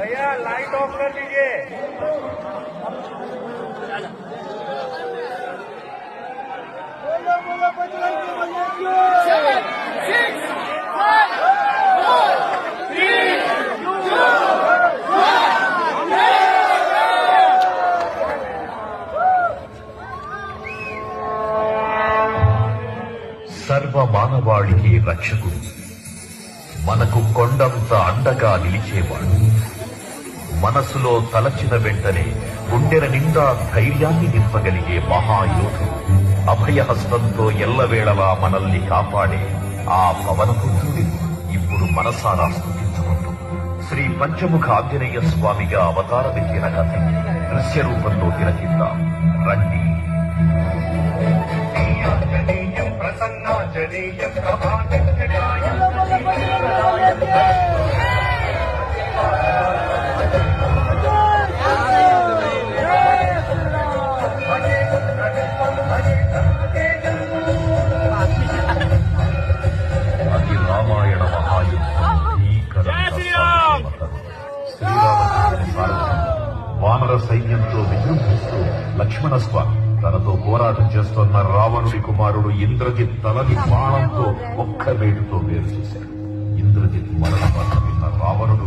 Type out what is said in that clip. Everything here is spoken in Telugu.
भैया लाइट ऑफ कर लीजिए। बोलो बोलो बजरंग बली की। 7, 6, 5, 4, 3, 2, 1। సర్వ మానవాళికి రక్షకుడు, మనకు కొండంత అండగా నిలిచేవాడు, మనసులో తలచిన వెంటనే గుండెల నిండా ధైర్యాన్ని నింపగలిగే మహాయోధుడు, అభయహస్తంతో ఎల్లవేళలా మనల్ని కాపాడే ఆ పవనపుత్రుడిని ఇప్పుడు మనసారా స్తుతించుకుంటూ శ్రీ పంచముఖ ఆంజనేయ స్వామిగా అవతారమెత్తిన కథ దృశ్య రూపంలో తిలకిద్దాం రండి. ప్రసన్నాంజనేయం ప్రభాకరాయ అది రామాయణ మహాయుద్ధం. శ్రీరామచంద్రుని సారథ్యం వానర సైన్యంతో విజృంభిస్తూ లక్ష్మణ స్వామి తనతో పోరాటం చేస్తున్న రావణుడి కుమారుడు ఇంద్రజిత్ తలని బాణంతో ఒక్క వేటుతో వేరు చేశాడు. ఇంద్రజిత్ మరణ వార్త విన్న రావణుడు